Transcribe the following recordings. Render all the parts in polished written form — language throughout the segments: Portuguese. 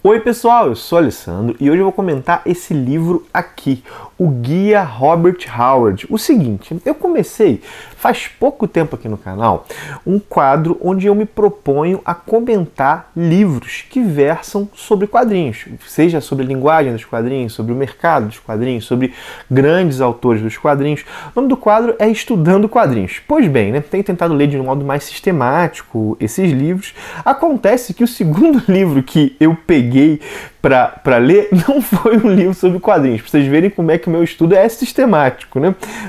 Oi pessoal, eu sou Alessandro e hoje eu vou comentar esse livro aqui, o Guia Robert Howard. O seguinte, eu comecei faz pouco tempo aqui no canal um quadro onde eu me proponho a comentar livros que versam sobre quadrinhos, seja sobre a linguagem dos quadrinhos, sobre o mercado dos quadrinhos, sobre grandes autores dos quadrinhos. O nome do quadro é Estudando Quadrinhos. Pois bem, tenho tentado ler de um modo mais sistemático esses livros. Acontece que o segundo livro que eu peguei para ler não foi um livro sobre quadrinhos, para vocês verem como é que o meu estudo é sistemático,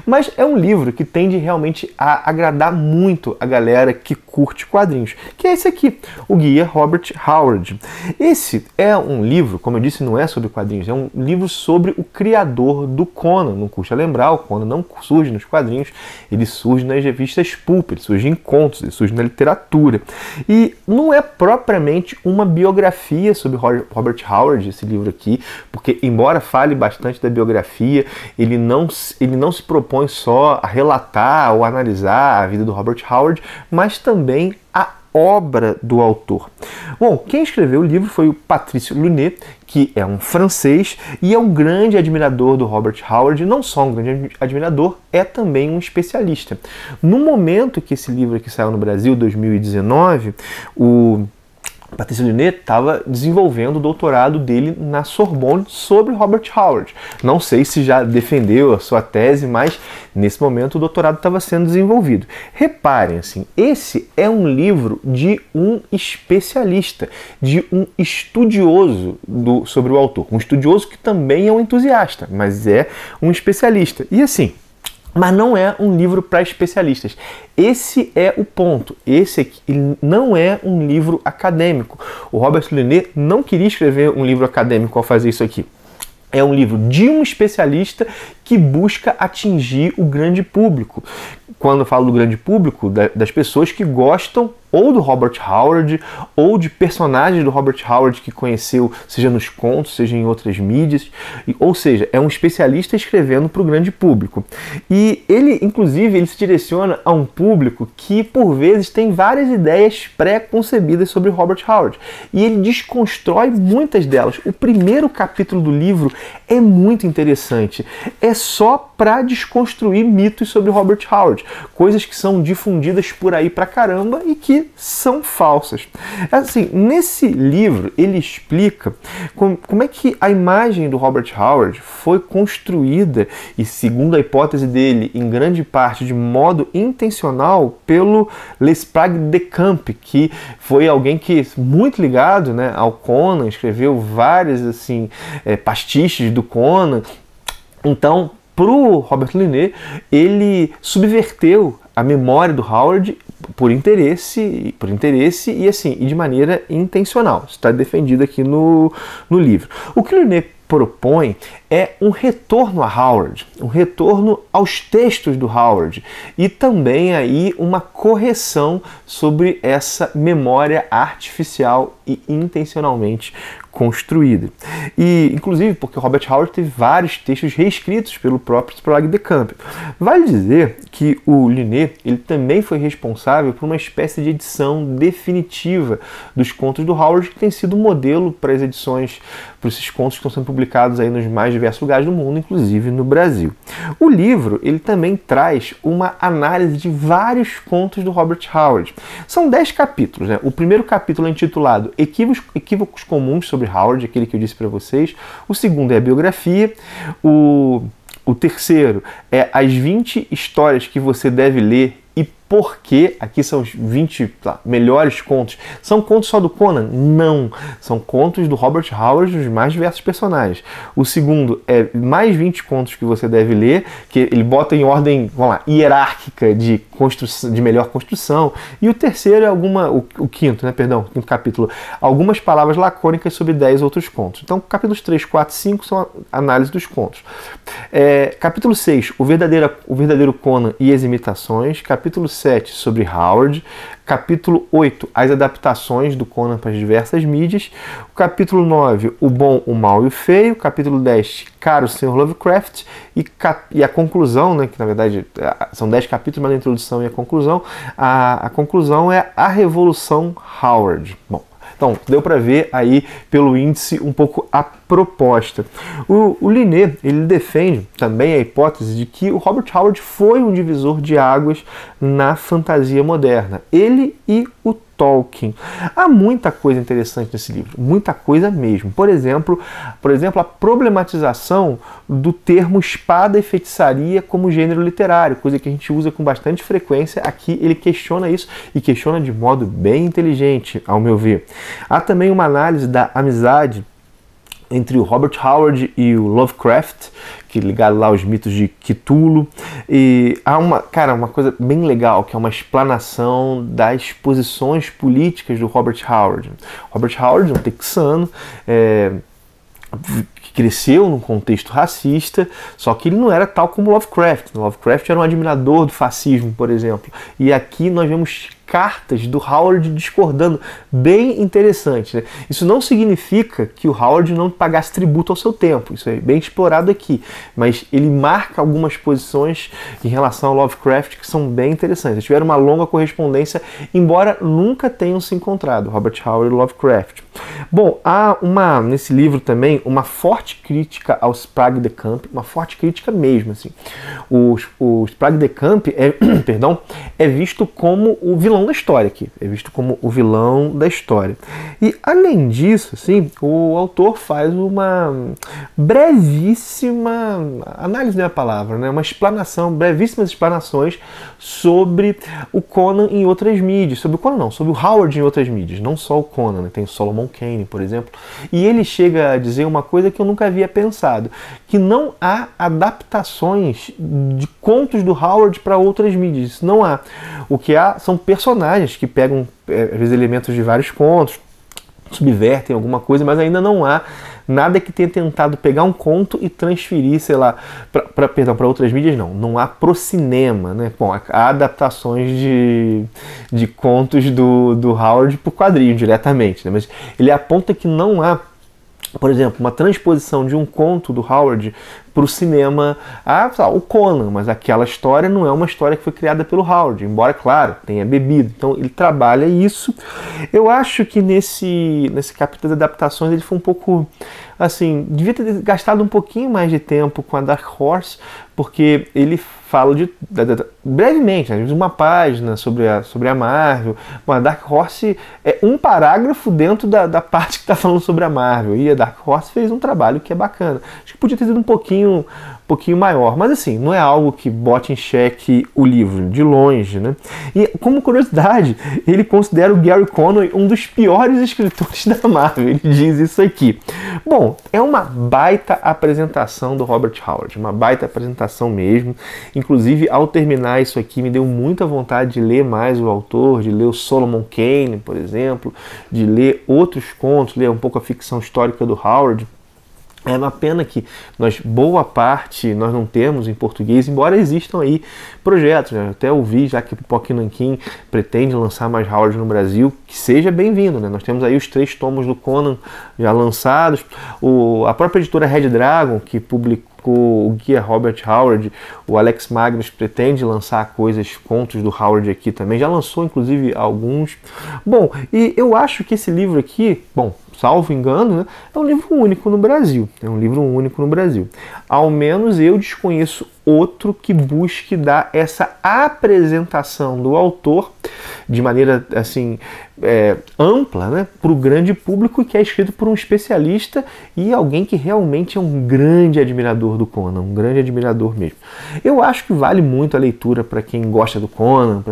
Mas é um livro que tende realmente a agradar muito a galera que curte quadrinhos, que é esse aqui, o Guia Robert Howard. Esse é um livro, como eu disse, não é sobre quadrinhos, é um livro sobre o criador do Conan. Não custa lembrar, o Conan não surge nos quadrinhos, ele surge nas revistas pulp, ele surge em contos, ele surge na literatura. E não é propriamente uma biografia sobre Robert Howard, esse livro aqui, porque embora fale bastante da biografia, ele não se propõe só a relatar ou analisar a vida do Robert Howard, mas também a obra do autor. Bom, quem escreveu o livro foi o Patrice Lunet, que é um francês e é um grande admirador do Robert Howard. Não só um grande admirador, é também um especialista. No momento que esse livro aqui saiu no Brasil, 2019, o Patrice Lunet estava desenvolvendo o doutorado dele na Sorbonne sobre Robert Howard. Não sei se já defendeu a sua tese, mas nesse momento o doutorado estava sendo desenvolvido. Reparem, assim, esse é um livro de um especialista, de um estudioso sobre o autor. Um estudioso que também é um entusiasta, mas é um especialista. E assim, mas não é um livro para especialistas. Esse é o ponto. Esse aqui ele não é um livro acadêmico. O Robert Lunet não queria escrever um livro acadêmico ao fazer isso aqui. É um livro de um especialista que busca atingir o grande público. Quando eu falo do grande público, das pessoas que gostam ou do Robert Howard, ou de personagens do Robert Howard que conheceu, seja nos contos, seja em outras mídias. Ou seja, é um especialista escrevendo para o grande público. E ele, inclusive, ele se direciona a um público que, por vezes, tem várias ideias pré-concebidas sobre Robert Howard. E ele desconstrói muitas delas. O primeiro capítulo do livro é muito interessante. É só para desconstruir mitos sobre Robert Howard. Coisas que são difundidas por aí pra caramba e que são falsas. Assim, nesse livro ele explica como é que a imagem do Robert Howard foi construída e, segundo a hipótese dele, em grande parte de modo intencional pelo Lesprague de Camp, que foi alguém que muito ligado, ao Conan, escreveu várias pastiches do Conan. Então, para o Robert Lunet, ele subverteu a memória do Howard por interesse e de maneira intencional. Isso está defendido aqui no livro. O que o Lunet propõe é um retorno a Howard, um retorno aos textos do Howard e também aí uma correção sobre essa memória artificial e intencionalmente construída. E, inclusive, porque o Robert Howard teve vários textos reescritos pelo próprio Sprague de Camp. Vale dizer que o Lunet ele também foi responsável por uma espécie de edição definitiva dos contos do Howard, que tem sido modelo para as edições, para esses contos que estão sendo publicados aí nos mais diversos lugares do mundo, inclusive no Brasil. O livro ele também traz uma análise de vários contos do Robert Howard. São 10 capítulos. O primeiro capítulo é intitulado Equívocos Comuns sobre Howard, aquele que eu disse para vocês. O segundo é a biografia. O terceiro é as 20 histórias que você deve ler e por quê. Aqui são os 20 melhores contos. São contos só do Conan? Não. São contos do Robert Howard dos mais diversos personagens. O segundo é mais 20 contos que você deve ler, que ele bota em ordem, hierárquica de melhor construção. E o terceiro é o quinto capítulo, algumas palavras lacônicas sobre 10 outros contos. Então, capítulos 3, 4, 5 são a análise dos contos. Capítulo 6, o verdadeiro Conan e as imitações. Capítulo 7, sobre Howard. Capítulo 8, as adaptações do Conan para as diversas mídias. O capítulo 9, o bom, o mal e o feio. Capítulo 10, Caro Sr. Lovecraft. E a conclusão, que na verdade são 10 capítulos, mas a introdução e a conclusão. A conclusão é a Revolução Howard. Bom, Então, deu para ver aí pelo índice um pouco a proposta. O Linné, ele defende também a hipótese de que o Robert Howard foi um divisor de águas na fantasia moderna. Ele e o Tolkien. Há muita coisa interessante nesse livro, muita coisa mesmo. Por exemplo, a problematização do termo espada e feitiçaria como gênero literário, coisa que a gente usa com bastante frequência. Aqui ele questiona isso e questiona de modo bem inteligente, ao meu ver. Há também uma análise da amizade entre o Robert Howard e o Lovecraft, que ligado lá aos mitos de Cthulhu. E há uma coisa bem legal, que é uma explanação das posições políticas do Robert Howard. Robert Howard, um texano, que cresceu num contexto racista, só que ele não era tal como Lovecraft. Lovecraft era um admirador do fascismo, por exemplo. E aqui nós vemos cartas do Howard discordando, bem interessante, né? Isso não significa que o Howard não pagasse tributo ao seu tempo, isso é bem explorado aqui, mas ele marca algumas posições em relação ao Lovecraft que são bem interessantes. Eles tiveram uma longa correspondência, embora nunca tenham se encontrado, Robert Howard e Lovecraft. Bom, há nesse livro também uma forte crítica ao Sprague de Camp, uma forte crítica mesmo, assim. O Sprague de Camp é visto como o vilão da história aqui, é visto como o vilão da história. E além disso, assim, o autor faz uma brevíssima análise, não é a palavra, né? Uma explanação, brevíssimas explanações sobre o Conan em outras mídias, sobre o Howard em outras mídias, não só o Conan, né? Tem o Solomon Kane, por exemplo, e ele chega a dizer uma coisa que eu nunca havia pensado, que não há adaptações de contos do Howard para outras mídias, isso não há. O que há são personagens que pegam, às vezes, elementos de vários contos, subvertem alguma coisa, mas ainda não há nada que tenha tentado pegar um conto e transferir, sei lá, para outras mídias, não há pro cinema, né? Bom, há adaptações de contos do Howard por quadrinho diretamente, né? Mas ele aponta que não há, por exemplo, uma transposição de um conto do Howard para o cinema, o Conan, mas aquela história não é uma história que foi criada pelo Howard, embora, claro, tenha bebido. Então ele trabalha isso. Eu acho que nesse capítulo das adaptações ele foi um pouco, assim, devia ter gastado um pouquinho mais de tempo com a Dark Horse, porque ele fala brevemente, às vezes uma página sobre a Marvel. Bom, a Dark Horse é um parágrafo dentro da parte que está falando sobre a Marvel, e a Dark Horse fez um trabalho que é bacana. Acho que podia ter sido um pouquinho maior, mas assim, não é algo que bote em xeque o livro, de longe, né? E como curiosidade, ele considera o Gary Conway um dos piores escritores da Marvel, ele diz isso aqui. Bom, é uma baita apresentação do Robert Howard, uma baita apresentação mesmo. Inclusive, ao terminar isso aqui, me deu muita vontade de ler mais o autor, de ler o Solomon Kane, por exemplo, de ler outros contos, ler um pouco a ficção histórica do Howard. É uma pena que boa parte nós não temos em português, embora existam aí projetos, né? Até ouvi já que o Pipoca e Nanquim pretende lançar mais Howard no Brasil, que seja bem-vindo, né? Nós temos aí os 3 tomos do Conan já lançados, a própria editora Red Dragon, que publicou o guia Robert Howard, o Alex Magnus pretende lançar contos do Howard aqui também, já lançou inclusive alguns. Bom, e eu acho que esse livro aqui, salvo engano, né, é um livro único no Brasil. Ao menos eu desconheço outro que busque dar essa apresentação do autor de maneira assim ampla, né, para o grande público, e que é escrito por um especialista e alguém que realmente é um grande admirador do Conan, um grande admirador mesmo. Eu acho que vale muito a leitura para quem gosta do Conan,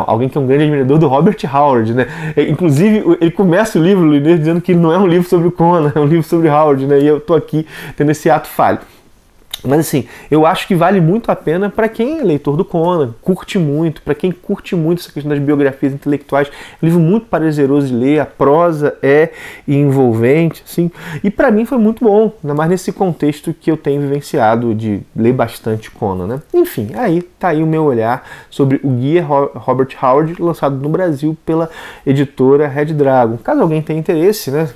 alguém que é um grande admirador do Robert Howard, né? Inclusive, ele começa o livro, Linné, dizendo que ele não é um livro sobre o Conan, é um livro sobre Howard, né? E eu tô aqui tendo esse ato falho. Mas assim, eu acho que vale muito a pena para quem é leitor do Conan, curte muito, para quem curte muito essa questão das biografias intelectuais. É um livro muito prazeroso de ler, a prosa é envolvente, assim, e para mim foi muito bom, ainda mais nesse contexto que eu tenho vivenciado de ler bastante Conan, né? Enfim, tá aí o meu olhar sobre o guia Robert Howard, lançado no Brasil pela editora Red Dragon. Caso alguém tenha interesse, né?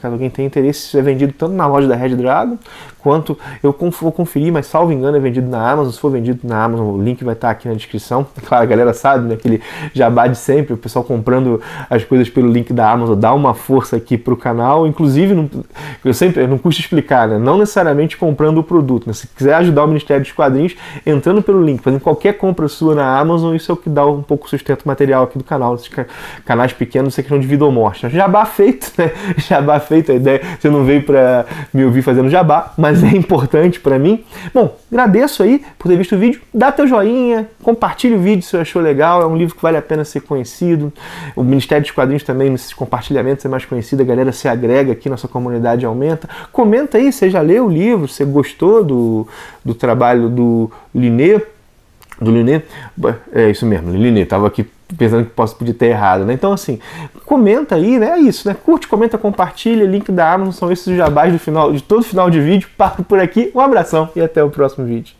Isso é vendido tanto na loja da Red Dragon, quanto eu vou conferir, mas salvo engano, é vendido na Amazon. Se for vendido na Amazon, o link vai estar aqui na descrição. Claro, a galera sabe, né? Aquele jabá de sempre, o pessoal comprando as coisas pelo link da Amazon, dá uma força aqui pro canal. Inclusive, não custa explicar, né? Não necessariamente comprando o produto, né? Se quiser ajudar o Ministério dos Quadrinhos, entrando pelo link, fazendo qualquer compra sua na Amazon, isso é o que dá um pouco sustento material aqui do canal. Esses canais pequenos, isso é questão de vida ou morte. Jabá feito, né? Jabá feito, a ideia, você não veio para me ouvir fazendo jabá, mas é importante para mim. Bom, agradeço aí por ter visto o vídeo, dá teu joinha, compartilha o vídeo se você achou legal, é um livro que vale a pena ser conhecido. O Ministério dos Quadrinhos também, nesses compartilhamentos, é mais conhecido, a galera se agrega aqui, nossa comunidade aumenta. Comenta aí, você já leu o livro, você gostou do trabalho do Linné? É isso mesmo, Linné, tava aqui pensando que podia ter errado, né? Então, assim, comenta aí, né? É isso, né? Curte, comenta, compartilha, link da Amazon, são esses os jabás de todo final de vídeo. Paro por aqui, um abração e até o próximo vídeo.